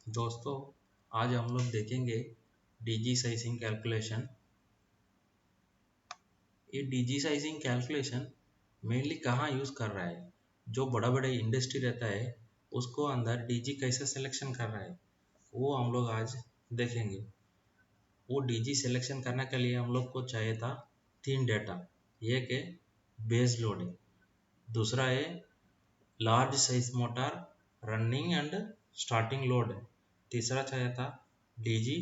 दोस्तों, आज हम लोग देखेंगे डीजी साइजिंग कैलकुलेशन। ये डीजी साइजिंग कैलकुलेशन मेनली कहाँ यूज़ कर रहा है? जो बड़ा बड़ा इंडस्ट्री रहता है उसको अंदर डीजी कैसे सिलेक्शन कर रहा है वो हम लोग आज देखेंगे। वो डीजी सिलेक्शन करने के लिए हम लोग को चाहिए था 3 डेटा। एक है बेस लोड है, दूसरा है large size motor running and starting load है, तीसरा चाहिए था डीजी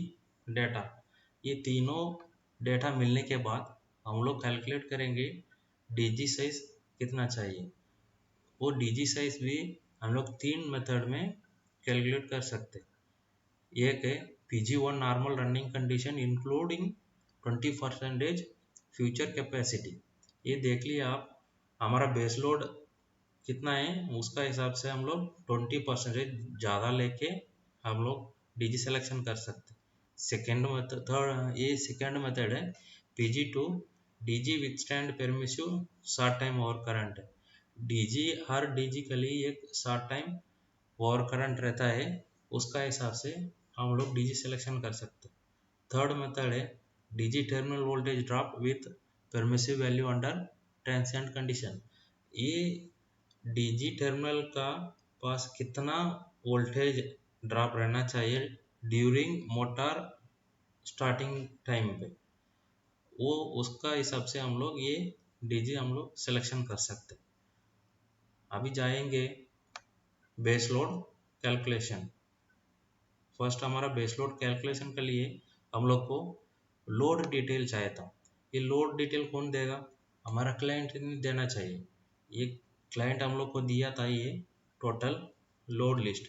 डेटा। ये तीनों डेटा मिलने के बाद हम लोग कैलकुलेट करेंगे डीजी साइज कितना चाहिए। वो डीजी साइज भी हम लोग 3 मेथड में कैलकुलेट कर सकते। एक है PG1 normal running condition including 20% future capacity. ये देख लिया आप, हमारा बेस लोड कितना है उसका हिसाब से हम लोग 20% ज़्यादा लेके हम लोग डीजी सिलेक्शन कर सकते। सेकेंड मेथड है PG2 DG with stand permissive short time over current. DG her DG के लिए एक शॉर्ट टाइम ओवर करंट रहता है, उसका हिसाब से हम लोग डीजी सिलेक्शन कर सकते। थर्ड मेथड है DG terminal voltage drop with permissive value under transient condition. ये डीजी टर्मिनल का पास कितना वोल्टेज ड्रॉप रहना चाहिए ड्यूरिंग मोटर स्टार्टिंग टाइम पे, वो उसका हिसाब से हम लोग ये डीजी हम लोग सिलेक्शन कर सकते। अभी जाएंगे बेस लोड कैलकुलेशन। फर्स्ट हमारा बेस लोड कैलकुलेशन के लिए हम लोग को लोड डिटेल चाहिए था। ये लोड डिटेल कौन देगा? हमारा क्लाइंट देना चाहिए। ये क्लाइंट हम लोग को दिया था ये टोटल लोड लिस्ट।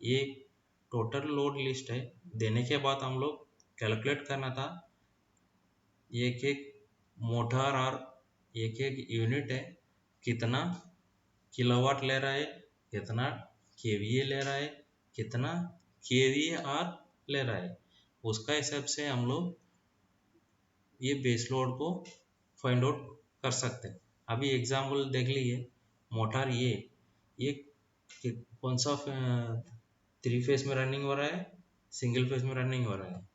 ये टोटल लोड लिस्ट है, देने के बाद हम लोग कैलकुलेट करना था एक एक मोटर और एक एक यूनिट है कितना किलोवाट ले रहा है, कितना केवीए ले रहा है, कितना केवीआर ले रहा है। उसका हिसाब से हम लोग ये बेस लोड को फाइंड आउट कर सकते हैं। अभी एग्जाम्पल देख लीजिए, मोटर ये कौन सा 3 फेज में रनिंग हो रहा है, सिंगल फेज में रनिंग हो रहा है,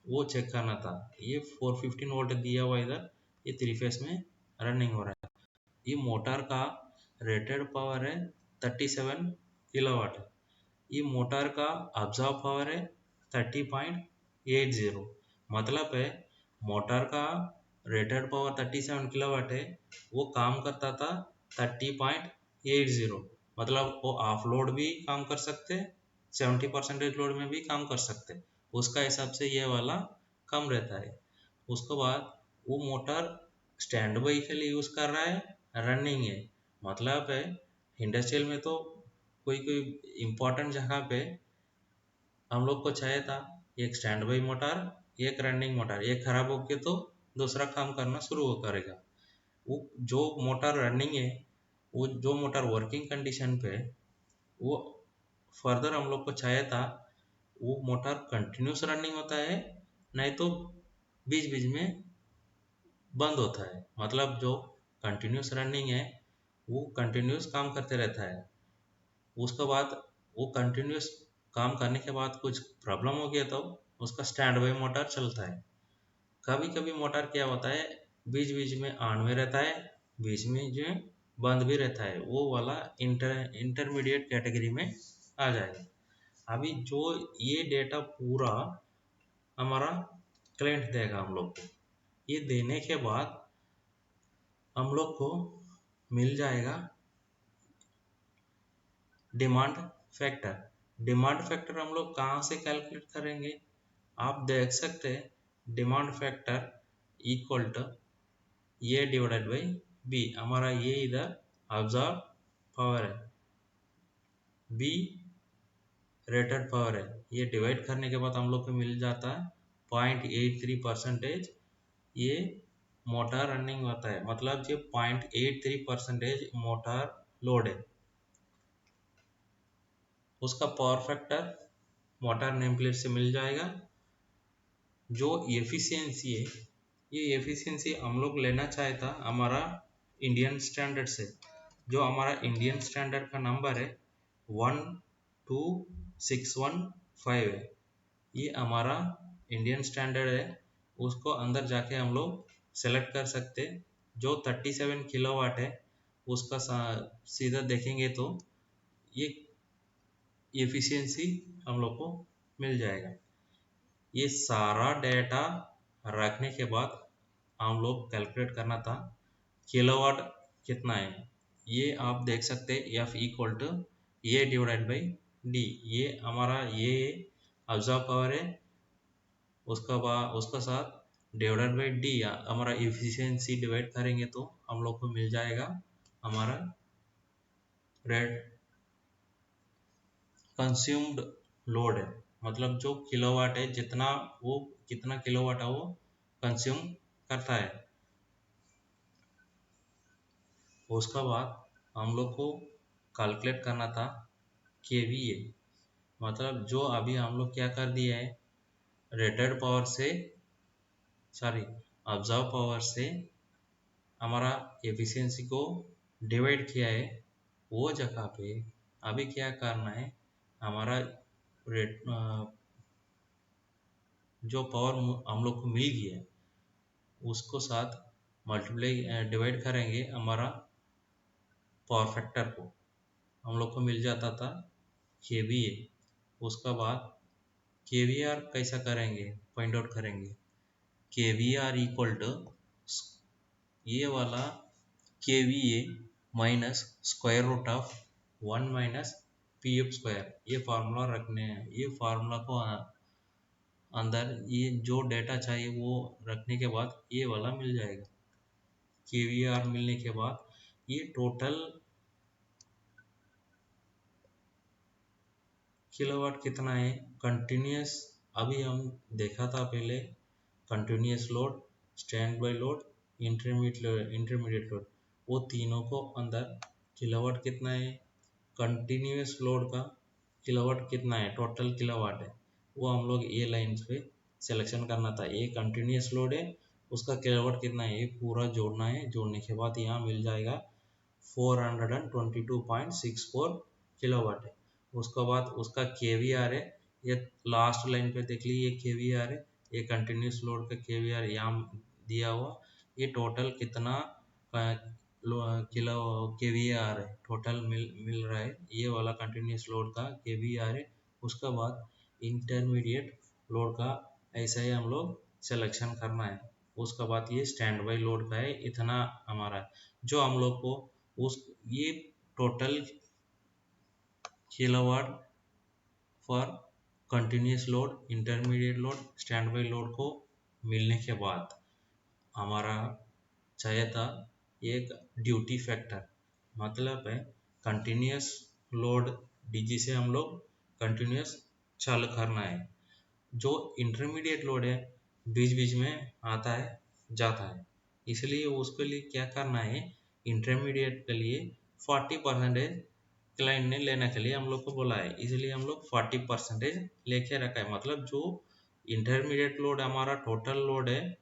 वो चेक करना था। ये 415 वोल्ट दिया हुआ इधर, ये 3 फेज में रनिंग हो रहा है। ये मोटर का रेटेड पावर है 37 किलोवाट। ये मोटर का ऑब्जर्व पावर है 30.80। मतलब है मोटर का रेटेड पावर 37 किलोवाट है, वो काम करता था 30.80। मतलब वो ऑफ लोड भी काम कर सकते, 70% लोड में भी काम कर सकते। उसका हिसाब से ये वाला कम रहता है। उसके बाद वो मोटर स्टैंड बाई के लिए यूज़ कर रहा है, रनिंग है। मतलब है इंडस्ट्रियल में तो कोई कोई इम्पोर्टेंट जगह पे हम लोग को चाहिए था एक स्टैंड बाई मोटर, एक रनिंग मोटर। एक खराब हो गया तो दूसरा काम करना शुरू करेगा। वो जो मोटर रनिंग है, वो जो मोटर वर्किंग कंडीशन पे, वो फर्दर हम लोग को चाहिए था वो मोटर कंटिन्यूस रनिंग होता है, नहीं तो बीच बीच में बंद होता है। मतलब जो कंटिन्यूस रनिंग है वो कंटिन्यूस काम करते रहता है। उसके बाद वो कंटिन्यूस काम करने के बाद कुछ प्रॉब्लम हो गया तो उसका स्टैंड बाई मोटर चलता है। कभी कभी मोटर क्या होता है बीच बीच में ऑन में रहता है, बीच में जो बंद भी रहता है, वो वाला इंटरमीडिएट कैटेगरी में आ जाएगा। अभी जो ये डेटा पूरा हमारा क्लाइंट देगा हम लोग को, ये देने के बाद हम लोग को मिल जाएगा डिमांड फैक्टर। डिमांड फैक्टर हम लोग कहाँ से कैलकुलेट करेंगे? आप देख सकते हैं demand factor equal to A divided by B. हमारा ये इधर ऑब्जर्व पावर है, बी रेटेड पावर है। ये डिवाइड करने के बाद हम लोग को मिल जाता है 0.83%। ये मोटर रनिंग होता है, मतलब ये 0.83% मोटर लोड है। उसका power factor motor name plate से मिल जाएगा। जो एफिशिएंसी है, ये एफिशिएंसी हम लोग लेना चाहता हमारा इंडियन स्टैंडर्ड से। जो हमारा इंडियन स्टैंडर्ड का नंबर है 12615 5 है। ये हमारा इंडियन स्टैंडर्ड है, उसको अंदर जाके हम लोग सेलेक्ट कर सकते। जो 37 किलोवाट है उसका सीधा देखेंगे तो ये एफिशिएंसी हम लोग को मिल जाएगा। ये सारा डेटा रखने के बाद हम लोग कैलकुलेट करना था किलोवाट कितना है। ये आप देख सकते हैं F equal to A divide by D. ये हमारा ये ऑब्जर्व पावर है, उसका साथ डिवाइडेड बाई डी हमारा एफिशिएंसी डिवाइड करेंगे तो हम लोग को मिल जाएगा हमारा रेट कंज्यूम्ड लोड है, मतलब जो किलोवाट है जितना वो कितना किलोवाट है वो कंज्यूम करता है। उसका बाद हम लोग को कैलकुलेट करना था केवीए, मतलब जो अभी हम लोग क्या कर दिया है रेटेड पावर से सॉरी ऑब्जर्व पावर से हमारा एफिशिएंसी को डिवाइड किया है। वो जगह पे अभी क्या करना है, हमारा रेट जो पावर हम लोग को मिल गया है उसको साथ मल्टीप्लाई डिवाइड करेंगे हमारा पावर फैक्टर को, हम लोग को मिल जाता था केवीए। उसका बाद केवीआर कैसा करेंगे फाइंड आउट करेंगे। केवीआर इक्वल टू ये वाला KVA minus square root of 1 minus P F square. ये फार्मूला रखने हैं, ये फार्मूला को अंदर ये जो डेटा चाहिए वो रखने के बाद ये वाला मिल जाएगा। केवीआर मिलने के बाद ये टोटल किलोवाट कितना है कंटिन्यूस। अभी हम देखा था पहले continuous load, stand by load, intermediate load, वो तीनों को अंदर किलोवाट कितना है कंटिन्यूस लोड का किलोवाट कितना है टोटल किलोवाट है वो हम लोग ये लाइन्स पे सिलेक्शन करना था। ये कंटिन्यूस लोड है, उसका किलोवाट कितना है ये पूरा जोड़ना है। जोड़ने के बाद यहाँ मिल जाएगा 422.64 किलोवाट है। उसके बाद उसका केवीआर है, ये लास्ट लाइन पे देख लीजिए केवीआर है, ये कंटिन्यूस लोड का केवीआर यहाँ दिया हुआ। ये टोटल कितना किलो केवीआर है टोटल मिल रहा है, ये वाला कंटिन्यूस लोड का केवीआर है। उसके बाद इंटरमीडिएट लोड का ऐसा ही हम लोग सिलेक्शन करना है। उसके बाद ये स्टैंड बाई लोड का है, इतना हमारा जो हम लोग को उस ये total kilowatt for continuous load, intermediate load, stand by load को मिलने के बाद हमारा चाहिए था एक ड्यूटी फैक्टर, मतलब है कंटिन्यूस लोड डीजी से हम लोग कंटिन्यूस चालू करना है। जो इंटरमीडिएट लोड है बीच बीच में आता है जाता है, इसलिए उसके लिए क्या करना है इंटरमीडिएट के लिए 40% क्लाइंट ने लेने के लिए हम लोग को बोला है, इसलिए हम लोग 40% लेके रखा है। मतलब जो इंटरमीडिएट लोड हमारा टोटल लोड है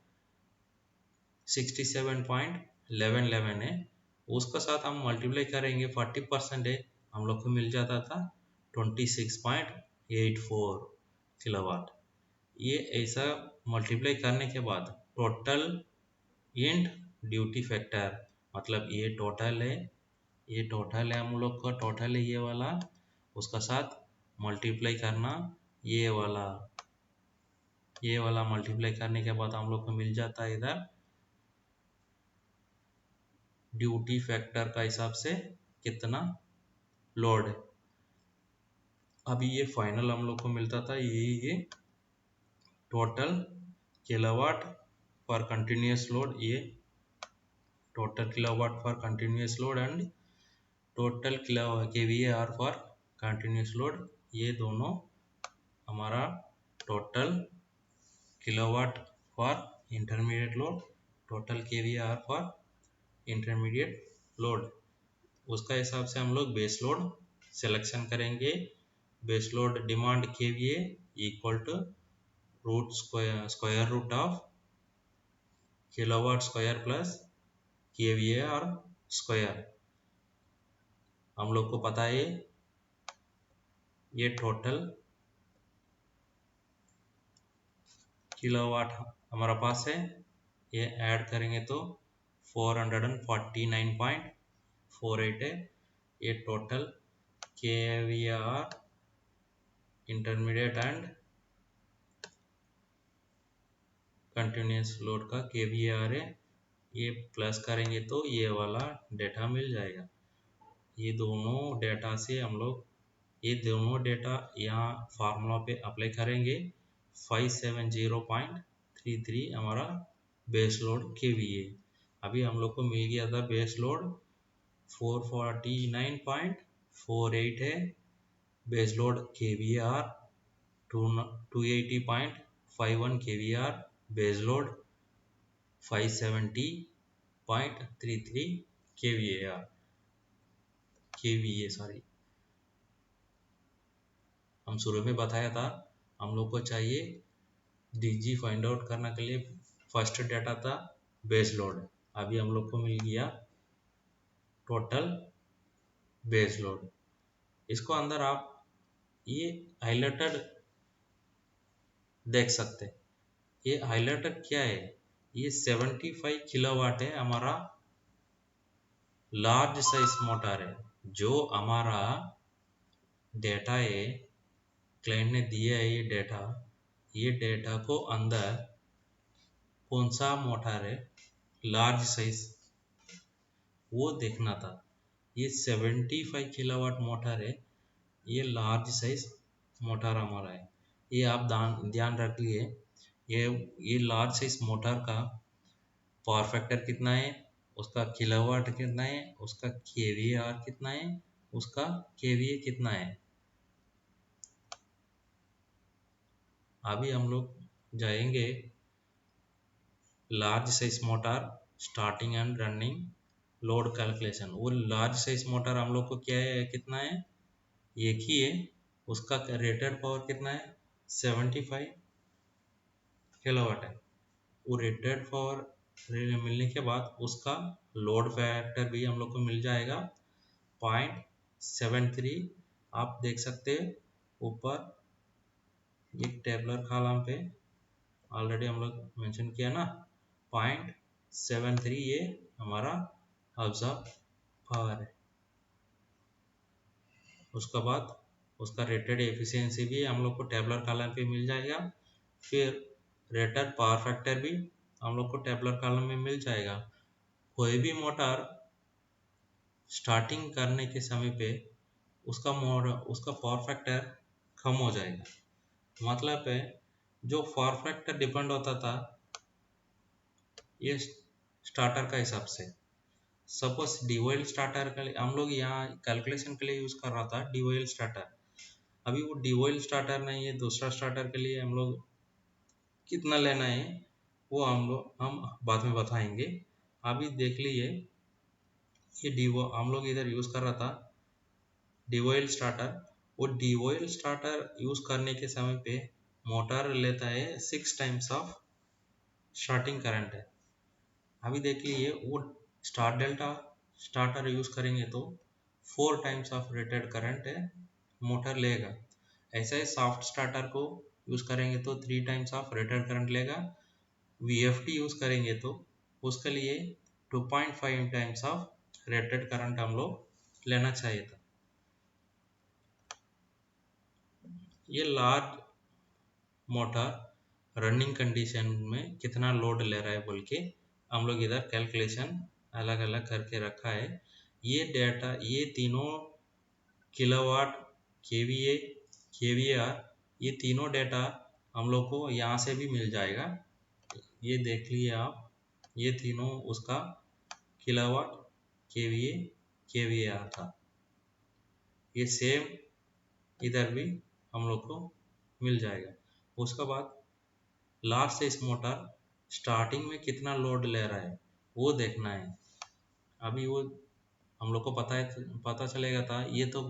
67.1111 है, उसका साथ हम मल्टीप्लाई करेंगे 40% है, हम लोग को मिल जाता था 26.84 किलोवाट। ये ऐसा मल्टीप्लाई करने के बाद टोटल इंट ड्यूटी फैक्टर, मतलब ये टोटल है, ये टोटल है हम लोग का टोटल है ये वाला, उसका साथ मल्टीप्लाई करना ये वाला मल्टीप्लाई करने के बाद हम लोग को मिल जाता है इधर ड्यूटी फैक्टर का हिसाब से कितना लोड है। अभी ये फाइनल हम लोग को मिलता था ये टोटल किलोवाट पर कंटिन्यूस लोड, ये total kilowatt for continuous load and total kilo KVAR for continuous load, ये दोनों हमारा total kilowatt for intermediate load, total KVAR for intermediate load. उसका हिसाब से हम लोग बेस लोड सिलेक्शन करेंगे। Base load demand KVA equal to root square root of kilowatt square plus KVA और स्क्वायर। हम लोग को पता है ये टोटल किलोवाट हमारा पास है, ये ऐड करेंगे तो 449.48 है। ये total KVR intermediate and continuous load का केवीआर है। ये प्लस करेंगे तो ये वाला डेटा मिल जाएगा। ये दोनों डेटा से हम लोग ये दोनों डेटा यहाँ फार्मूला पे अप्लाई करेंगे। 570.33 हमारा बेस लोड केवीए। अभी हम लोग को मिल गया था बेस लोड 449.48 है। Base load KVR 280.51 KVR, base load 570.33 KVA sorry. हम शुरू में बताया था हम लोग को चाहिए डीजी फाइंड आउट करने के लिए फर्स्ट डाटा था बेस लोड। अभी हम लोग को मिल गया टोटल बेस लोड। इसको अंदर आप ये हाइलाइटेड देख सकते। ये हाइलाइटेड क्या है? ये 75 किलोवाट है, हमारा लार्ज साइज मोटर है। जो हमारा डेटा है क्लाइंट ने दिया है ये डेटा को अंदर कौन सा मोटर है लार्ज साइज वो देखना था। ये 75 किलोवाट मोटर है, ये लार्ज साइज मोटर हमारा है। ये आप ध्यान रखिए। ये लार्ज साइज मोटर का पावर फैक्टर कितना है, उसका किलोवाट कितना है, उसका केवीआर कितना है, उसका केवीए कितना है। अभी हम लोग जाएंगे large size motor starting and running load calculation. वो लार्ज साइज मोटर हम लोग को क्या है कितना है, एक ही है। उसका रेटेड पावर कितना है 75 किलोवाट है। वो रेटेड पावर मिलने के बाद उसका लोड फैक्टर भी हम लोग को मिल जाएगा 0.73। आप देख सकते हैं ऊपर एक टेबलर कॉलम पे ऑलरेडी हम लोग मेंशन किया ना 0.73 ये हमारा ऑब्जर्व पावर है। उसके बाद उसका रेटेड एफिशिएंसी भी हम लोग को टेबलर कॉलम पे मिल जाएगा। फिर रेटेड पावर फैक्टर भी हम लोग को टेबलर कॉलम में मिल जाएगा। कोई भी मोटर स्टार्टिंग करने के समय पे उसका पावर फैक्टर कम हो जाएगा। मतलब है जो पावर फैक्टर डिपेंड होता था ये स्टार्टर का हिसाब से। सपोज डीओएल स्टार्टर के लिए हम लोग यहाँ कैलकुलेशन के लिए यूज कर रहा था डीओएल स्टार्टर। अभी वो डीओएल स्टार्टर नहीं है, दूसरा स्टार्टर के लिए हम लोग कितना लेना है वो हम बाद में बताएंगे। अभी देख लीजिए ये हम लोग इधर यूज कर रहा था डीओएल स्टार्टर। वो डीओएल स्टार्टर यूज करने के समय पे मोटर लेता है 6 टाइम्स ऑफ स्टार्टिंग करंट है। अभी देख लीजिए वो स्टार डेल्टा स्टार्टर यूज करेंगे तो 4 टाइम्स ऑफ रेटेड करंट है मोटर लेगा। ऐसा ही सॉफ्ट स्टार्टर को यूज करेंगे तो 3 टाइम्स ऑफ रेटेड करंट लेगा। वीएफटी यूज करेंगे तो उसके लिए 2.5 टाइम्स ऑफ रेटेड करंट हम लोग लेना चाहिए था। ये लार्ज मोटर रनिंग कंडीशन में कितना लोड ले रहा है बोल के हम लोग इधर कैलकुलेशन अलग अलग करके रखा है। ये डेटा ये तीनों किलोवाट केवीए केवीआर ये तीनों डेटा हम लोग को यहाँ से भी मिल जाएगा। ये देख लिए आप ये तीनों उसका किलोवाट केवीए केवीआर था। ये सेम इधर भी हम लोग को मिल जाएगा। उसके बाद लार्ज साइज मोटर स्टार्टिंग में कितना लोड ले रहा है वो देखना है। अभी वो हम लोग को पता चलेगा था। ये तो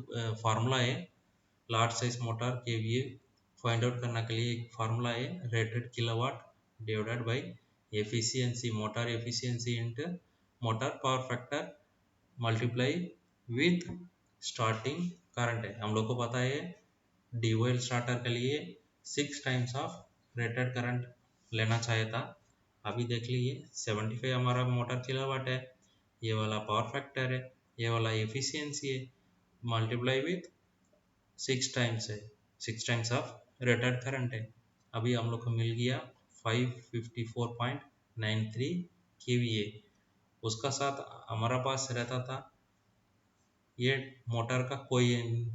फार्मूला है लार्ज साइज मोटर के लिए फाइंड आउट करने के लिए एक फार्मूला है rated kilowatt divided by efficiency motor efficiency into motor power factor multiply with starting current है। हम लोग को पता है डीओएल स्टार्टर के लिए 6 टाइम्स ऑफ रेटेड करंट लेना चाहिए था। अभी देख लीजिए 75 हमारा मोटर किलोवाट है, ये वाला पावर फैक्टर है, ये वाला एफिशिएंसी है, मल्टीप्लाई विथ 6 टाइम्स है, 6 टाइम्स ऑफ रेटेड करंट है। अभी हम लोग को मिल गया 554.93 kVA। उसका साथ हमारा पास रहता था ये मोटर का कोई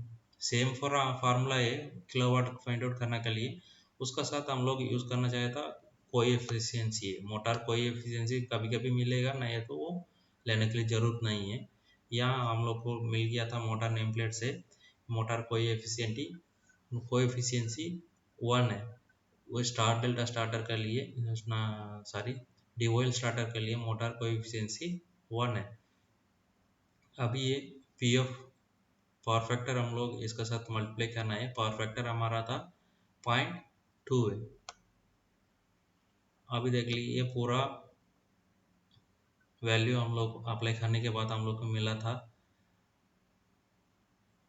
सेम फार्मूला है किलोवाट फाइंड आउट करने के लिए। उसका साथ हम लोग यूज़ करना चाहे था कोई एफिशिएंसी है, मोटर कोई एफिशिएंसी कभी कभी मिलेगा, नहीं है तो वो लेने के लिए ज़रूरत नहीं है। यहाँ हम लोग को मिल गया था मोटर नेम प्लेट से मोटर कोई एफिशिएंसी 1 है। वो स्टार डेल्टा स्टार्टर के लिए सॉरी डिवोल स्टार्टर के लिए मोटर कोई एफिशिएंसी 1 है। अभी ये पी एफ पावर फैक्टर हम लोग इसके साथ मल्टीप्लाई करना है। पावर फैक्टर हमारा था 0.2 है। अभी देख लीजिए ये पूरा वैल्यू हम लोग अप्लाई करने के बाद हम लोग को मिला था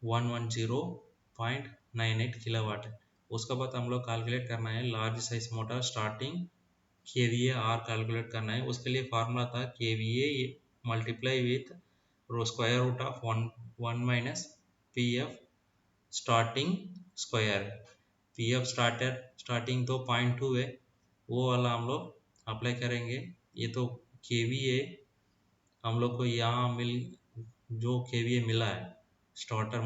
110.98 किलोवाट। उसके बाद हम लोग कैलकुलेट करना है large size motor starting KVA R calculate करना है। उसके लिए फार्मूला था KVA multiply with square root of one minus P F starting square. P F starting तो 0.2 है, वो वाला हम लोग अप्लाई करेंगे। ये तो केवीए हम लोग को यहाँ जो केवीए मिला है स्टार्टर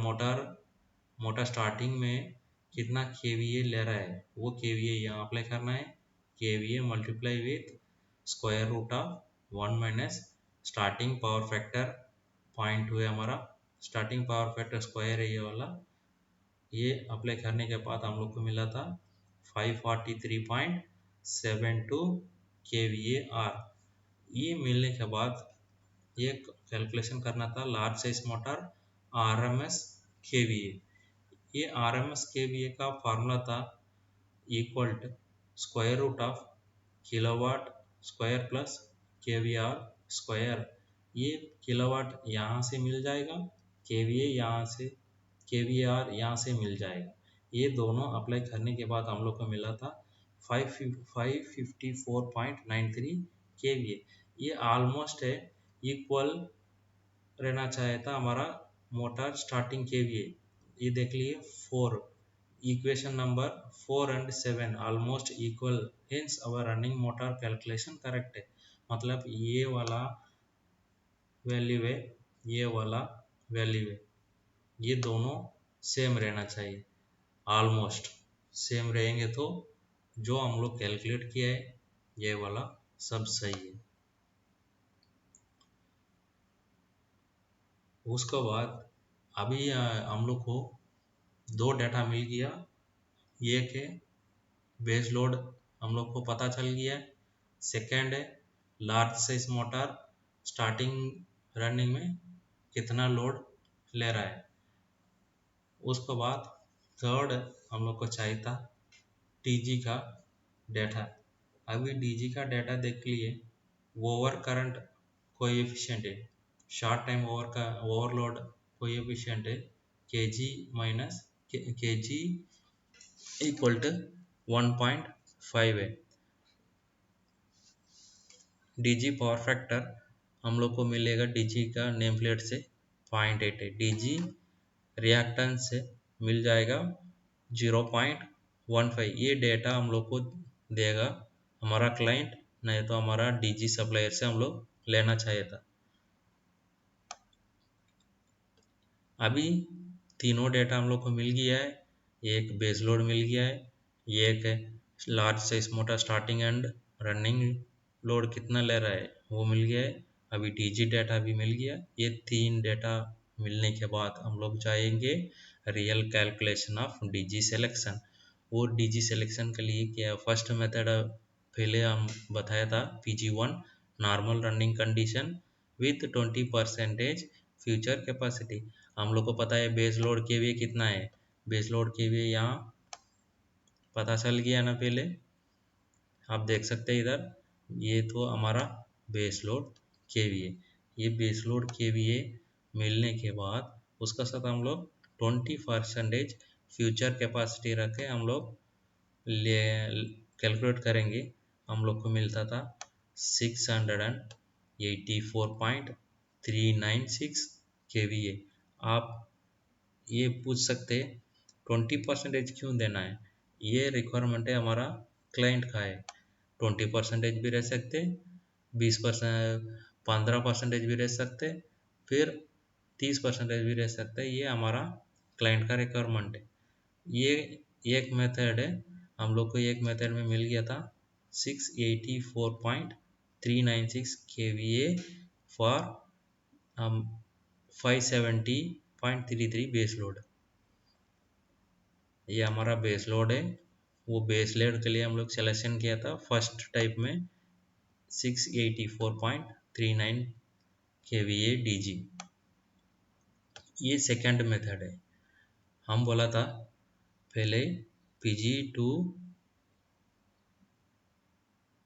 मोटर स्टार्टिंग में कितना केवीए ले रहा है वो केवीए यहाँ अप्लाई करना है। KVA multiply with square root of 1 minus starting power factor 0.2 है हमारा, स्टार्टिंग पावर फैक्टर स्क्वायर है ये वाला। ये अप्लाई करने के बाद हम लोग को मिला था 543.72 kVAr। ये मिलने के बाद ये कैलकुलेशन करना था large size motor RMS KVA। ये RMS KVA का फार्मूला था equal to square root of kilowatt square plus KVAr square. ये किलोवाट यहाँ से मिल जाएगा, KVA यहाँ से KVAr यहाँ से मिल जाएगा। ये दोनों अप्लाई करने के बाद हम लोग को मिला था 554.93 kVA। ये ऑलमोस्ट है इक्वल रहना चाहिए था हमारा मोटर स्टार्टिंग केवीए। ये देख लिए 4 equation number 4 and 7 almost equal, hence our running motor calculation correct है। मतलब ये वाला वैल्यू है, ये वाला वैल्यू है, ये दोनों सेम रहना चाहिए। ऑलमोस्ट सेम रहेंगे तो जो हम लोग कैलकुलेट किया है ये वाला सब सही है। उसके बाद अभी हम लोग को दो डाटा मिल गया। एक है बेस लोड हम लोग को पता चल गया, सेकेंड है large size motor starting running में कितना लोड ले रहा है। उसके बाद थर्ड हम लोग को चाहिए था टीजी का डाटा। अभी डीजी का डाटा देख लिए, ओवर करंट कोएफिशिएंट है, शॉर्ट टाइम ओवरलोड कोएफिशिएंट है KG minus KG equal to 1.5 है। डीजी पावर फैक्टर हम लोग को मिलेगा डीजी का नेम प्लेट से 0.8 है। डीजी रिएक्टेंस से मिल जाएगा 0.15। ये डेटा हम लोग को देगा हमारा क्लाइंट, नहीं तो हमारा डीजी सप्लायर से हम लोग लेना चाहिए था। अभी तीनों डेटा हम लोग को मिल गया है, एक बेस लोड मिल गया है, एक large size motor starting and running load कितना ले रहा है वो मिल गया है, अभी डीजी डाटा भी मिल गया। ये तीन डेटा मिलने के बाद हम लोग जाएंगे real calculation of DG selection. वो डीजी सिलेक्शन के लिए क्या फर्स्ट मेथड पहले हम बताया था PG1 normal running condition with 20% future capacity. हम लोग को पता है बेस लोड केवीए कितना है, बेस लोड केवीए यहाँ पता चल गया ना, पहले आप देख सकते हैं इधर, ये तो हमारा बेस लोड केवीए। ये बेस लोड केवीए मिलने के बाद उसका साथ हम लोग 20% फ्यूचर कैपेसिटी रख के हम लोग ले कैलकुलेट करेंगे हम लोग को मिलता था 684.396 kVA। आप ये पूछ सकते 20% क्यों देना है? ये रिक्वायरमेंट है हमारा क्लाइंट का है। 20% भी रह सकते, 20%, 15% भी रह सकते, फिर 30% भी रह सकते हैं। ये हमारा क्लाइंट का रिक्वायरमेंट है। ये एक मेथड है, हम लोग को एक मेथड में मिल गया था 684.396 kVA फॉर 570.33 बेस लोड। ये हमारा बेस लोड है। वो बेस लोड के लिए हम लोग सिलेक्शन किया था फर्स्ट टाइप में 684.39 kVA DG। ये सेकंड मेथड है। हम बोला था पहले PG2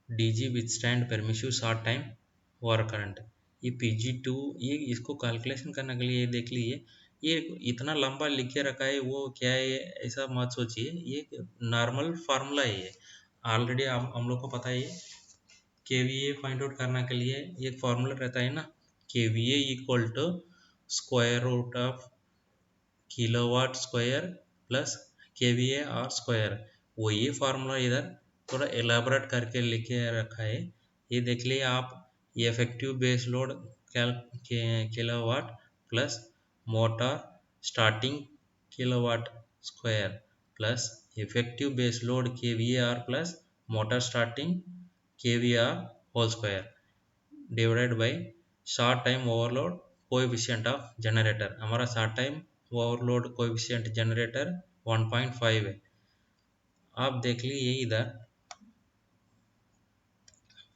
DG withstand permissive short time war current. ये PG2, ये इसको कैलकुलेशन करने के लिए ये देख लीजिए, ये इतना लंबा लिख के रखा है, वो क्या है ऐसा मत सोचिए, ये नॉर्मल फार्मूला है। ये ऑलरेडी हम लोग को पता है। केवीए फाइंड आउट करने के लिए एक फार्मूला रहता है ना, KVA equal to square root of kilowatt square plus KVA R square. वो ये फार्मूला इधर थोड़ा एलाबरेट करके लिखे रखा है, ये देख लिए आप। ये effective base load kilowatt plus motor starting kilowatt square plus effective base load kVAR plus motor starting kVAR whole square divided by short time overload coefficient of generator. हमारा short time overload coefficient generator 1.5 है। आप देख लीजिए इधर,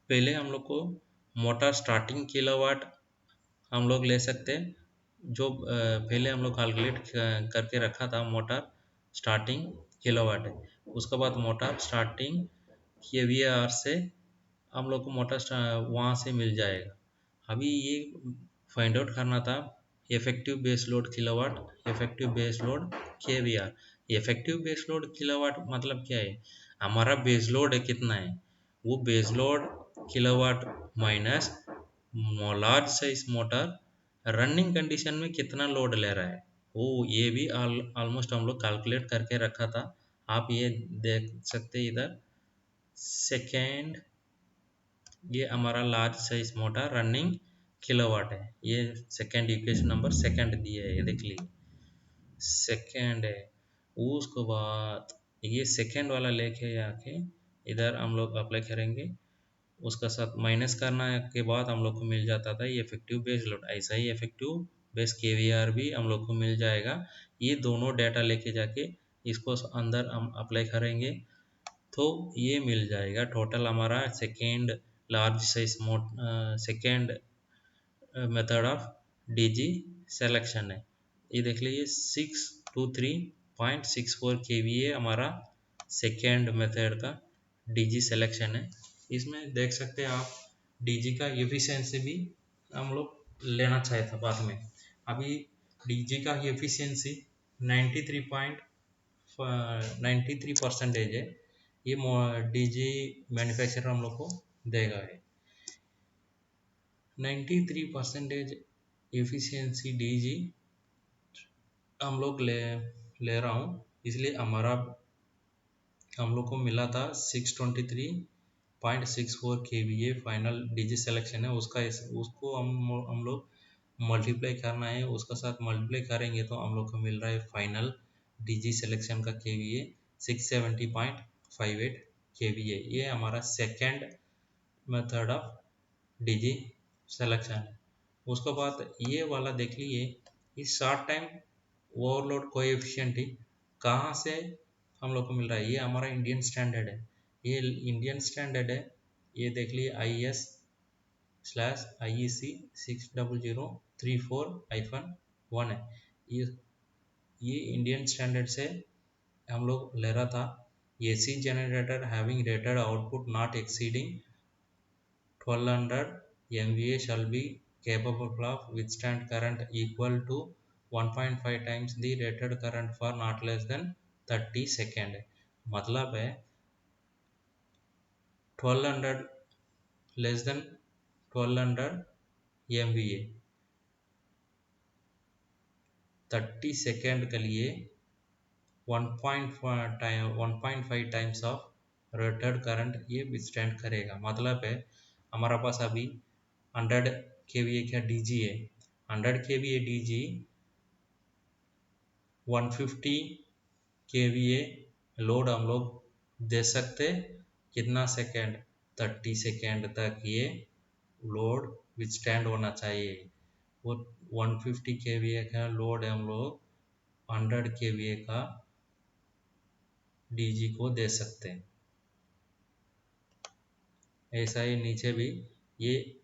पहले हम लोग को मोटर स्टार्टिंग किलोवाट हम लोग ले सकते हैं। जो पहले हम लोग कैलकुलेट करके रखा था मोटर स्टार्टिंग किलोवाट है। उसके बाद मोटर स्टार्टिंग केवीआर से हम लोग को मोटर वहाँ से मिल जाएगा। अभी ये फाइंड आउट करना था effective base load kilowatt, effective base load KVR. Effective base load kilowatt मतलब क्या है? हमारा बेस लोड है कितना है, वो base load kilowatt minus large size motor running condition में कितना लोड ले रहा है, वो ये भी ऑलमोस्ट हम लोग कैलकुलेट करके रखा था। आप ये देख सकते हैं इधर सेकेंड, ये हमारा large size motor running kilowatt है। ये सेकेंड इक्वेशन नंबर सेकेंड दिया है, ये देख लीजिए सेकेंड है। उसके बाद ये सेकेंड वाला लेके आके इधर हम लोग अप्लाई करेंगे, उसका साथ माइनस करना के बाद हम लोग को मिल जाता था ये इफेक्टिव बेस लोड। ऐसा ही इफेक्टिव बेस केवीआर भी हम लोग को मिल जाएगा। ये दोनों डाटा लेके जाके इसको अंदर हम अप्लाई करेंगे तो ये मिल जाएगा। टोटल हमारा second large size second method of DG selection है। ये देख लीजिए 623.64 केवीए हमारा सेकेंड मेथड का डीजी सिलेक्शन है। इसमें देख सकते हैं आप डीजी का एफिशिएंसी भी हम लोग लेना चाहिए था बाद में। अभी डीजी का एफिशिएंसी 93% है। ये डीजी मैन्युफैक्चरर हम लोग को देगा है 93% एफिशिएंसी डीजी हम लोग ले रहा हूँ, इसलिए हमारा हम लोग को मिला था 623.64 केवीए फाइनल डीजी सिलेक्शन है। उसको हम लोग मल्टीप्लाई करना है, उसका साथ मल्टीप्लाई करेंगे तो हम लोग को मिल रहा है फाइनल डीजी सिलेक्शन का केवीए 670.58 केवीए। ये हमारा second method of DG selection है। उसके बाद ये वाला देख लीजिए, इस शॉर्ट टाइम ओवरलोड कोएफिशिएंट कहाँ से हम लोग को मिल रहा है? ये हमारा इंडियन स्टैंडर्ड है। ये इंडियन स्टैंडर्ड है, ये देख लिए IS/IEC 60034-1 है। ये इंडियन स्टैंडर्ड से हम लोग ले रहा था। AC generator having rated output not exceeding 1200 MVA shall be capable of withstand current equal to 1.5 times the rated current for not less than 30 second. मतलब है 1200 लेस देन 1200 MVA 30 सेकेंड के लिए 1.5 टाइम्स ऑफ रेटेड करंट ये withstand करेगा। मतलब है हमारा पास अभी 100 kVA का DG है, 100 kVA DG 150 kVA लोड हम लोग दे सकते कितना सेकेंड, 30 सेकेंड तक ये लोड विथस्टैंड होना चाहिए। वो 150 kVA का लोड हम लोग 100 kVA का DG को दे सकते हैं। ऐसा ही नीचे भी ये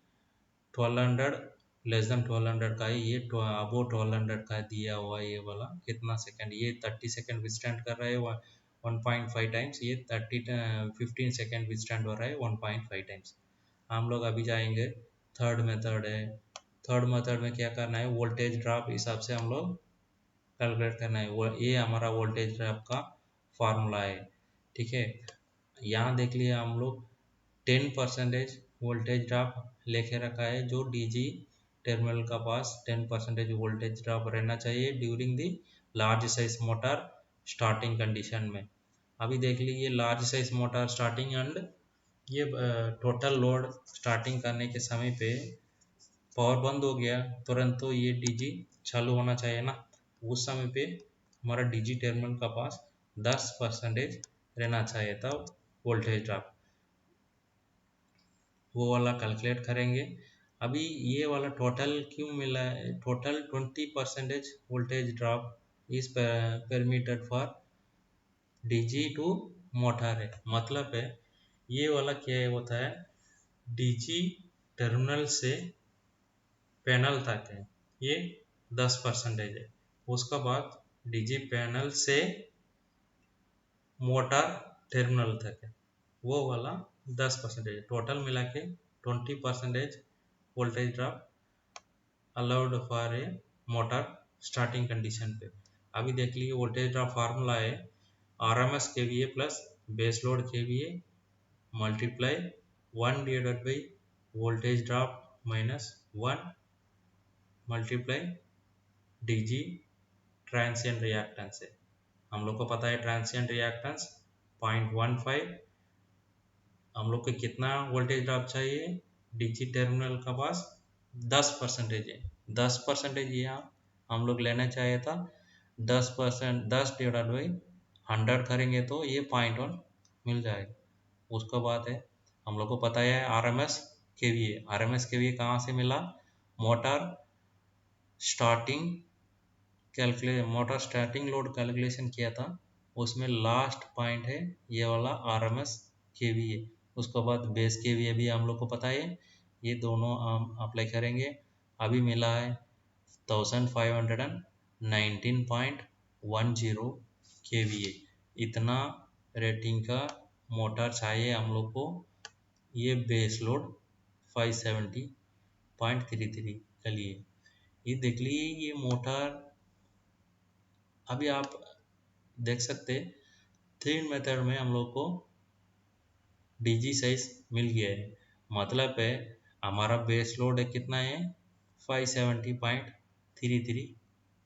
1200 लेस देन 1200 का है, ये अबो 1200 का दिया हुआ है। ये वाला कितना सेकंड, ये 30 सेकंड विथस्टैंड कर रहा है 1.5 टाइम्स, ये 15 सेकंड विथस्टैंड हो रहा है 1.5 टाइम्स। हम लोग अभी जाएंगे थर्ड मेथड है। थर्ड मेथड में क्या करना है, वोल्टेज ड्रॉप हिसाब से हम लोग कैलकुलेट करना है। वो ये हमारा वोल्टेज ड्रॉप का फार्मूला है। ठीक है, यहाँ देख लिया हम लोग 10% वोल्टेज ड्रॉप लेके रखा है, जो डीजी टर्मिनल का पास 10% वोल्टेज ड्रॉप रहना चाहिए during the large size motor starting condition में। अभी देख लीजिए large size motor starting and ये टोटल लोड स्टार्टिंग करने के समय पे पावर बंद हो गया तुरंत, तो ये डीजी चालू होना चाहिए ना। उस समय पे हमारा डीजी टर्मिनल का पास 10% रहना चाहिए था वोल्टेज ड्रॉप, वो वाला कैलकुलेट करेंगे। अभी ये वाला टोटल क्यों मिला है, total 20% voltage drop is permitted for DG to motor है। मतलब है ये वाला क्या होता है, डीजी टर्मिनल से पैनल तक है ये 10% है, उसका बाद डीजी पैनल से मोटर टर्मिनल तक है वो वाला 10%, टोटल मिला के 20% voltage drop allowed for a motor starting condition पे। अभी देख लीजिए वोल्टेज ड्रॉप फार्मूला है RMS KVA plus base load KVA multiply 1 divided by voltage drop minus 1 multiply DG transient reactance है। हम लोग को पता है ट्रांसिएंट रिएक्टेंस 0.15, हम लोग को कितना वोल्टेज ड्रॉप चाहिए, डीसी टर्मिनल का पास 10% है, 10% यहाँ हम लोग लेना चाहिए था। 10%, 10 डिवाइड बाई 100 करेंगे तो ये 0.1 मिल जाएगा। उसके बाद है हम लोग को पता है RMS KVA, RMS KVA कहाँ से मिला, motor starting motor starting load calculation किया था, उसमें लास्ट पॉइंट है ये वाला RMS KVA। उसके बाद बेस KVA भी हम लोग को पता है, ये दोनों हम अप्लाई करेंगे। अभी मिला है 1519.10 KVA, इतना रेटिंग का मोटर चाहिए हम लोग को। ये बेस लोड 570.33 के लिए। ये देख लीजिए ये मोटर अभी आप देख सकते 3 मेथड में हम लोग को डीजी साइज मिल गया है। मतलब है हमारा बेस लोड है कितना है 570.33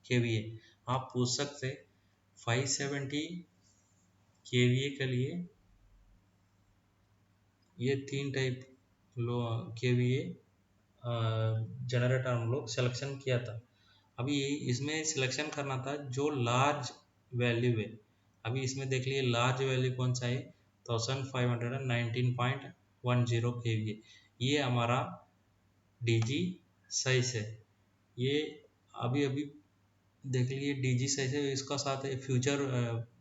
KVA। आप पूछ सकते 570 KVA के लिए ये 3 टाइप लो KVA जनरेटर हम लोग सिलेक्शन किया था। अभी इसमें सिलेक्शन करना था जो लार्ज वैल्यू है। अभी इसमें देख लिए लार्ज वैल्यू कौन सा है 1519.10 KVA, ये हमारा डीजी साइज है। ये अभी अभी देख लिए डीजी साइज है, इसका साथ फ्यूचर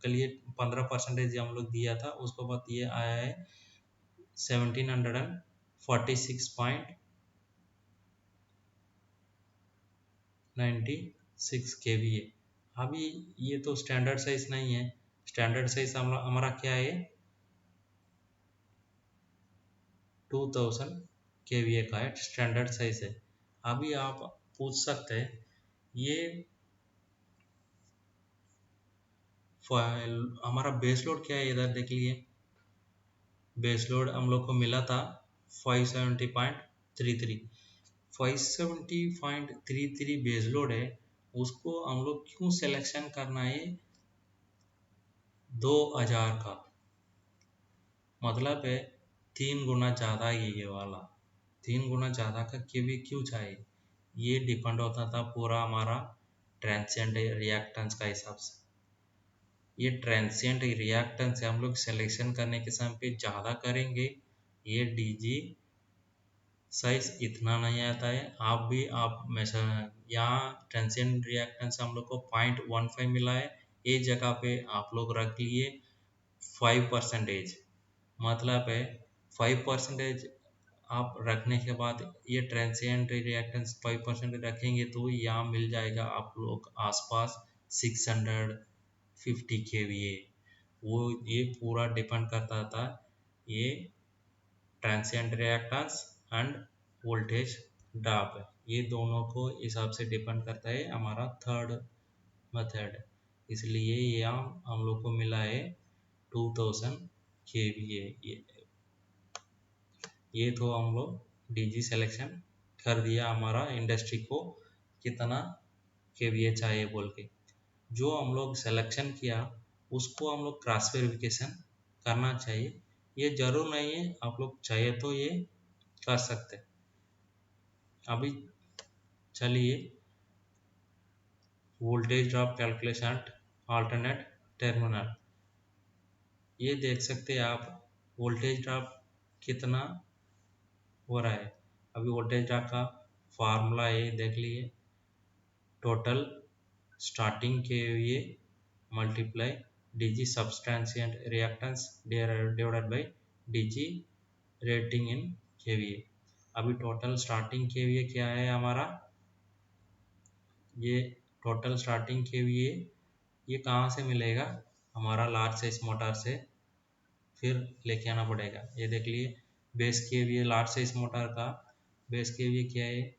के लिए 15% हम लोग दिया था। उसके बाद ये आया है 1746 KVA। अभी ये तो स्टैंडर्ड साइज नहीं है, स्टैंडर्ड साइज हमारा क्या है 2000 KVA का है, स्टैंडर्ड साइज है। अभी आप पूछ सकते हैं ये हमारा बेस लोड क्या है, इधर देख लिए बेस लोड हम लोग को मिला था 570.33। 570.33 बेस लोड है, उसको हम लोग क्यों सिलेक्शन करना है 2000 का, मतलब है 3 गुना ज़्यादा ये वाला 3 गुना ज़्यादा का केवी क्यों चाहिए। ये डिपेंड होता था पूरा हमारा ट्रांसिएंट रिएक्टेंस का हिसाब से। ये ट्रांसिएंट रिएक्टेंस हम लोग सिलेक्शन करने के समय पे ज़्यादा करेंगे, ये डीजी साइज इतना नहीं आता है। आप में यहाँ ट्रांसिएंट रिएक्टेंस हम लोग को 0.15 मिला है, ये जगह पे आप लोग रख लिए 5%। मतलब है 5% आप रखने के बाद ये ट्रांसिएंट रिएक्टेंस 5% रखेंगे तो यहाँ मिल जाएगा आप लोग आसपास 650 kVA। वो ये पूरा डिपेंड करता था ये transient reactance end voltage drop, ये दोनों को हिसाब से डिपेंड करता है हमारा थर्ड मेथड। इसलिए यहाँ हम लोग को मिला है 2000 kVA। ये तो हम लोग डीजी सिलेक्शन कर दिया हमारा इंडस्ट्री को कितना केवीए चाहिए बोल के। जो हम लोग सिलेक्शन किया उसको हम लोग क्रॉस वेरिफिकेशन करना चाहिए। ये जरूर नहीं है, आप लोग चाहिए तो ये कर सकते। अभी चलिए voltage drop calculation alternate terminal, ये देख सकते हैं आप वोल्टेज ड्रॉप कितना हो रहा है। अभी वोल्टेज ड्रॉप का फार्मूला ये देख लिए, total starting kVA multiply DG subtransient reactance divided by DG rating in kVA. अभी टोटल स्टार्टिंग केवीए क्या है हमारा, ये टोटल स्टार्टिंग केवीए ये कहाँ से मिलेगा, हमारा लार्ज साइज मोटर से फिर लेके आना पड़ेगा। ये देख लिए base KVA large size motor का बेस केवीए क्या है,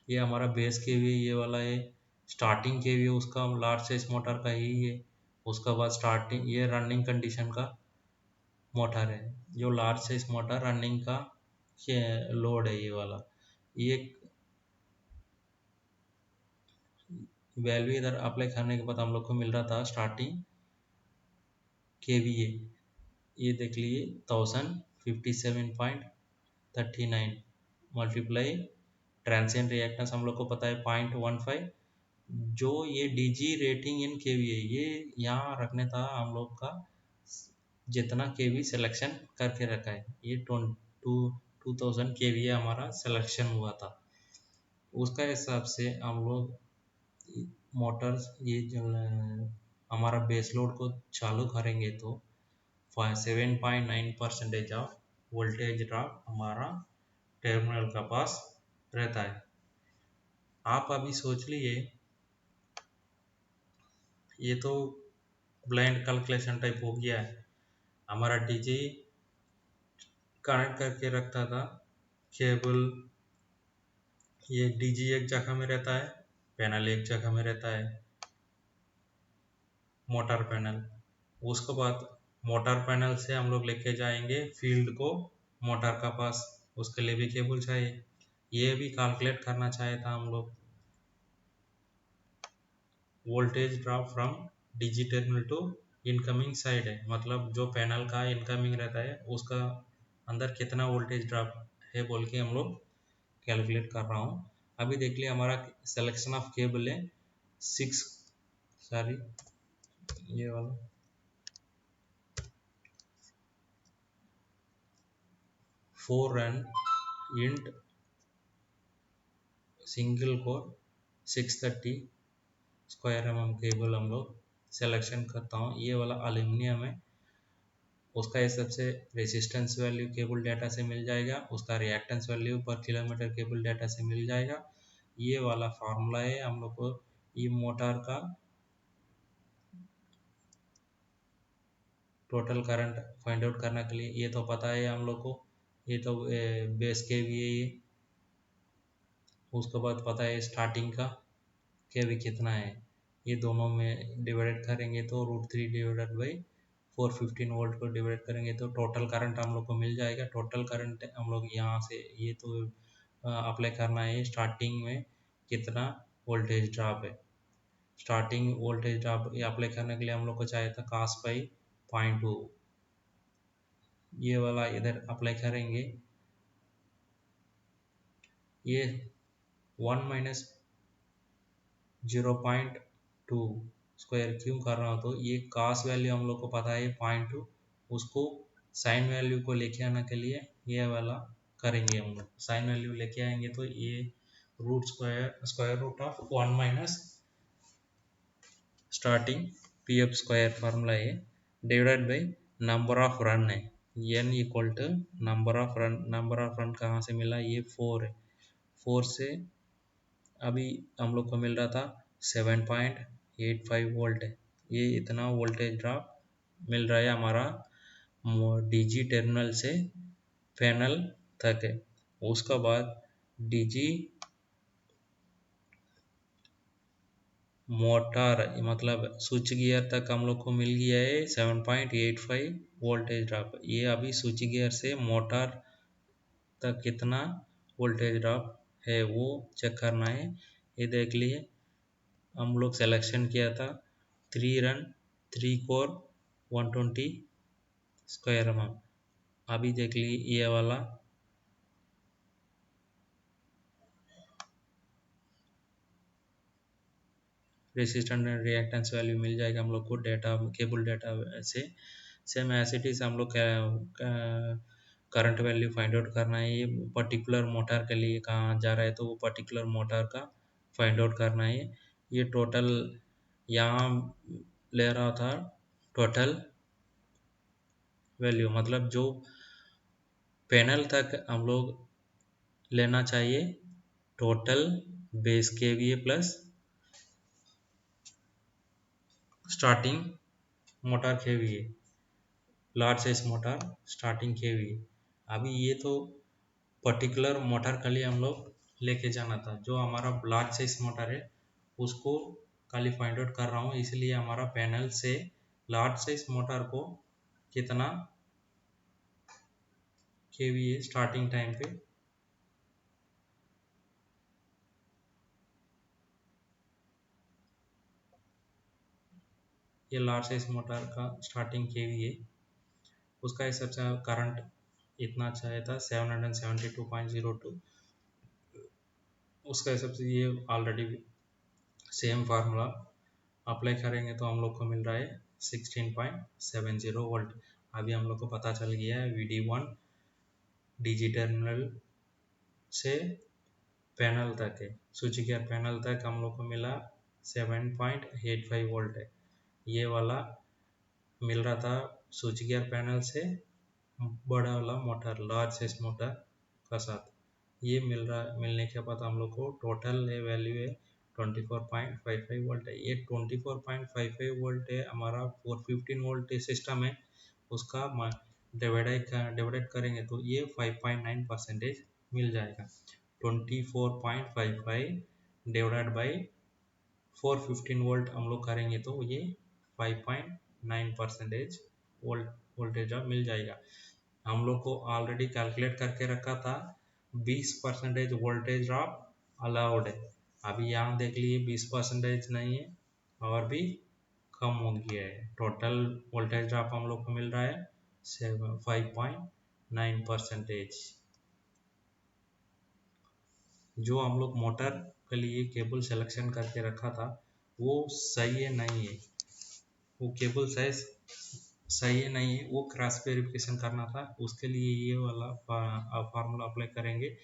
ये हमारा बेस केवीए ये वाला है। स्टार्टिंग केवीए उसका लार्ज साइज मोटर का ही है। उसका बाद स्टार्टिंग ये रनिंग कंडीशन का मोटर है, जो लार्ज साइज मोटर रनिंग का लोड है ये वाला। ये वैल्यू इधर अप्लाई करने के बाद हम लोग को मिल रहा था स्टार्टिंग केवीए, ये देख लिए 1057.39 मल्टीप्लाई ट्रांसिएंट रिएक्टेंस हम लोग को पता है 0.15। जो ये डीजी रेटिंग इन केवीए ये यहाँ रखने था हम लोग का जितना केवी सिलेक्शन करके रखा है, ये 2000 केवीए हमारा सिलेक्शन हुआ था। उसका हिसाब से हम लोग मोटर्स ये जो हमारा बेस लोड को चालू करेंगे तो 7.9% ऑफ वोल्टेज ड्रॉप हमारा टर्मिनल का पास रहता है। आप अभी सोच लिए ये तो ब्लाइंड कैलकुलेशन टाइप हो गया है। हमारा डीजे कनेक्ट करके रखता था केबल, ये डीजी एक जगह में रहता है, पैनल एक जगह में रहता है, मोटर पैनल। उसके बाद मोटर पैनल से हम लोग लेके जाएंगे फील्ड को मोटर का पास, उसके लिए भी केबल चाहिए। ये भी कैलकुलेट करना चाहिए था हम लोग। Voltage drop from DG terminal to incoming side है, मतलब जो पैनल का इनकमिंग रहता है उसका अंदर कितना वोल्टेज ड्रॉप है बोल के हम लोग कैलकुलेट कर रहा हूँ। अभी देख लिया हमारा सिलेक्शन ऑफ केबल है 6 सॉरी ये वाला 4 run int single core 630 square mm cable हम लोग सिलेक्शन करता हूँ। ये वाला एल्यूमिनियम है, उसका ये सबसे रेजिस्टेंस वैल्यू केबल डाटा से मिल जाएगा, उसका रिएक्टेंस वैल्यू पर किलोमीटर केबल डाटा से मिल जाएगा। ये वाला फार्मूला है हम लोग को ये मोटर का टोटल करंट फाइंड आउट करने के लिए। ये तो पता है हम लोग को, ये तो बेस के भी है ये। उसके बाद पता है स्टार्टिंग का के भी कितना है, ये दोनों में डिवाइड करेंगे तो √3 डिवाइडेड बाई 415 वोल्ट को डिवाइड करेंगे तो टोटल करंट हम लोग को मिल जाएगा। टोटल करंट हम लोग यहाँ से ये तो अप्लाई करना है स्टार्टिंग में कितना वोल्टेज ड्रॉप है। स्टार्टिंग वोल्टेज ड्रॉप अप्लाई करने के लिए हम लोग को चाहिए था cos पाई 0.2, ये वाला इधर अप्लाई करेंगे। ये 1 माइनस 0.2 स्क्वायर क्यों कर रहा हूँ, तो ये cos वैल्यू हम लोग को पता है 0.2, उसको साइन वैल्यू को लेके आने के लिए ये वाला करेंगे हम लोग। साइन वैल्यू लेके आएंगे तो ये root square root of 1 minus starting P F square formula है divided by number of run है। n equal to number of run. Number of run कहाँ से मिला, ये 4 है। 4 से अभी हम लोग को मिल रहा था 7.85 वोल्ट है। ये इतना वोल्टेज ड्रॉप मिल रहा है हमारा डीजी टर्मिनल से पैनल तक है। उसका बाद डीजी मोटर मतलब स्विच गियर तक हम लोग को मिल गया है 7.85 वोल्टेज ड्रॉप। ये अभी स्विच गियर से मोटर तक कितना वोल्टेज ड्रॉप है वो चेक करना है। ये देख लिए हम लोग सिलेक्शन किया था 3 रन 3 कोर 120 स्क्वायर एम। अभी देख ली ये वाला रेसिस्टेंस एंड रिएक्टेंस वैल्यू मिल जाएगा हम लोग को डेटा केबल डेटा से। सेम एज इट इज हम लोग करंट वैल्यू फाइंड आउट करना है। ये पर्टिकुलर मोटर के लिए कहाँ जा रहा है तो वो पर्टिकुलर मोटर का फाइंड आउट करना है। ये टोटल यहाँ ले रहा था टोटल वैल्यू मतलब जो पैनल तक हम लोग लेना चाहिए total base KVA plus starting motor KVA, large size motor starting KVA. अभी ये तो पर्टिकुलर मोटर के लिए हम लोग लेके जाना था। जो हमारा लार्ज साइज मोटर है उसको खाली फाइंड आउट कर रहा हूँ, इसलिए हमारा पैनल से लार्ज साइज मोटर को कितना केवीए स्टार्टिंग टाइम पे ये लार्ज साइज मोटर का स्टार्टिंग केवीए उसका हिसाब से करंट इतना चाहिए था 772.02। उसका हिसाब से ये ऑलरेडी सेम फार्मूला अप्लाई करेंगे तो हम लोग को मिल रहा है 16.70 वोल्ट। अभी हम लोग को पता चल गया है VD1 डीजी टर्मिनल से पैनल तक है। स्विच गियर पैनल तक हम लोग को मिला 7.85 वोल्ट है। ये वाला मिल रहा था स्विच गियर पैनल से बड़ा वाला मोटर लार्ज साइज मोटर का साथ। ये मिलने के बाद हम लोग को टोटल वैल्यू है 24.55 वोल्ट है। ये 24.55 वोल्ट है हमारा 415 वोल्ट सिस्टम है। उसका डिवाइड करेंगे तो ये 5.9% मिल जाएगा। 24.55 डिवाइडेड बाई 415 वोल्ट हम लोग करेंगे तो ये 5.9% वोल्टेज मिल जाएगा। हम लोग को ऑलरेडी कैलकुलेट करके रखा था 20% वोल्टेज ड्रॉप अलाउड है। अभी यहाँ देख लिए 20% नहीं है और भी कम हो गया है। टोटल वोल्टेज ड्रॉप हम लोग को मिल रहा है 5.9%। जो हम लोग मोटर के लिए केबल सिलेक्शन करके रखा था वो सही है नहीं है, वो केबल साइज सही है नहीं है, वो क्रॉस वेरिफिकेशन करना था। उसके लिए ये वाला फार्मूला अप्लाई करेंगे।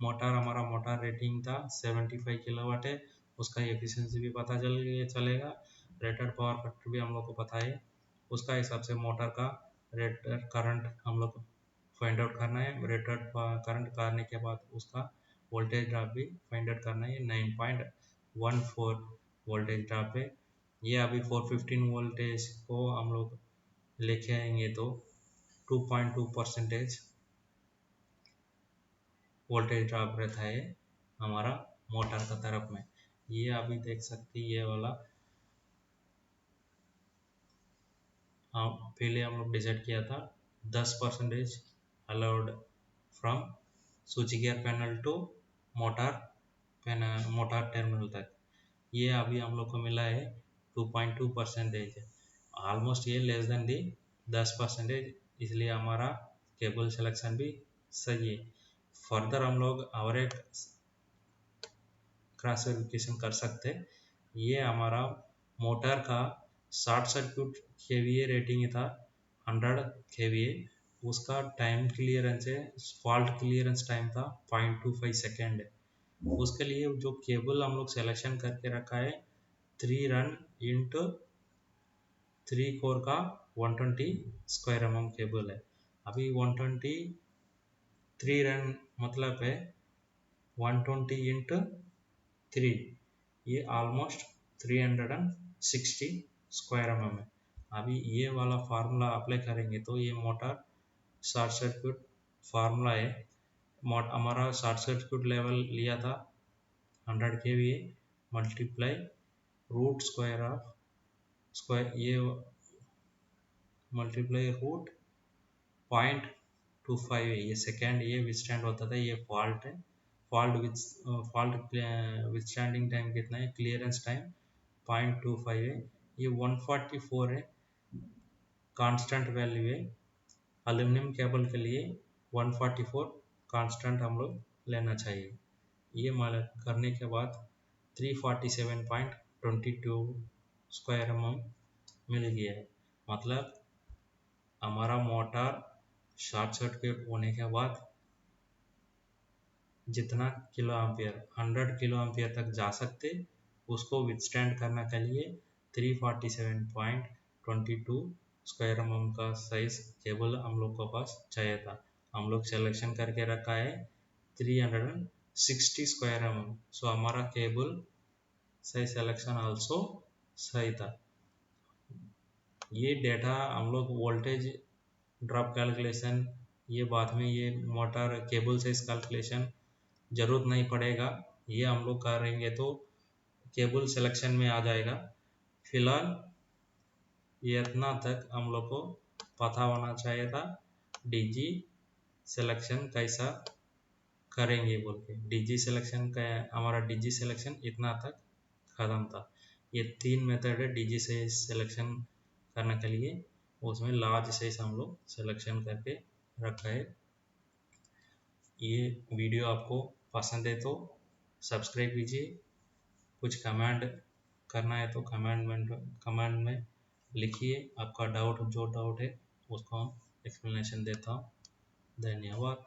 हमारा मोटर रेटिंग था 75 किलोवाट है। उसका एफिशिएंसी भी पता चलेगा। रेटेड पावर फैक्टर भी हम लोग को पता है। उसका हिसाब से मोटर का रेटेड करंट हम लोग फाइंड आउट करना है। रेटेड करंट करने के बाद उसका वोल्टेज ड्रॉप भी फाइंड आउट करना है। 9.14 वोल्टेज ड्रॉप है। ये अभी 415 वोल्टेज को हम लोग लेके आएंगे तो 2.2% वोल्टेज ड्रॉप रहता है हमारा मोटर का तरफ में। ये अभी देख सकते ये वाला पहले हम लोग डिसाइड किया था 10% allowed from switchgear panel to motor panel motor terminal तक। ये अभी हम लोग को मिला है 2.2%। ऑलमोस्ट ये लेस देन दी 10%, इसलिए हमारा केबल सिलेक्शन भी सही है। फर्दर हम लोग और एक क्रॉस वेरिफिकेशन कर सकते हैं। ये हमारा मोटर का शॉर्ट सर्क्यूट केवीए रेटिंग था 100 केवीए, उसका टाइम क्लियरेंस है, फॉल्ट क्लियरेंस टाइम था 0.25 सेकेंड। उसके लिए जो केबल हम लोग सिलेक्शन करके रखा है 3 रन इंटू 3 कोर का 120 स्क्वायर mm केबल है। अभी 123 रन मतलब है 120 इंटू 3, ये ऑलमोस्ट 360 स्क्वायर mm है। अभी ये वाला फार्मूला अप्लाई करेंगे तो ये मोटर शॉर्ट सर्क्यूट फार्मूला है। हमारा शॉर्ट सर्क्यूट लेवल लिया था 100 kVA multiply root square of square, ये मल्टीप्लाई रूट 0.25 है। ये सेकेंड ये विथस्टैंड होता था, ये फॉल्ट है। फॉल्ट विथस्टैंडिंग टाइम कितना है, क्लियरेंस टाइम 0.25 है। ये 144 है, कांस्टेंट वैल्यू है। एल्यूमिनियम केबल के लिए 144 कांस्टेंट हम लोग लेना चाहिए। ये करने के बाद 347.22 स्क्वायर mm मिल गया है। मतलब हमारा मोटर शॉर्ट सर्किट होने के बाद जितना किलो एम्पियर 100 किलो एम्पियर तक जा सकते, उसको विथस्टैंड करने के लिए 347.22 स्क्वायर mm का साइज केबल हम लोग के पास चाहिए था। हम लोग सिलेक्शन करके रखा है 360 स्क्वायर mm। सो हमारा केबल साइज सिलेक्शन आल्सो सही था। ये डेटा हम लोग वोल्टेज ड्रॉप कैलकुलेशन, ये बाद में ये मोटर केबल साइज कैलकुलेशन जरूरत नहीं पड़ेगा, ये हम लोग करेंगे तो केबल सिलेक्शन में आ जाएगा। फिलहाल ये इतना तक हम लोग को पता होना चाहिए था डीजी सिलेक्शन कैसा करेंगे बोल के। डीजी सिलेक्शन का हमारा डीजी सिलेक्शन इतना तक ख़त्म था। ये 3 मेथड है डीजी साइज सिलेक्शन करने के लिए, उसमें लार्ज साइज हम लोग सिलेक्शन करके रखा है। ये वीडियो आपको पसंद है तो सब्सक्राइब कीजिए। कुछ कमेंट करना है तो कमेंट में लिखिए, आपका जो डाउट है उसको हम एक्सप्लेनेशन देता हूँ। धन्यवाद।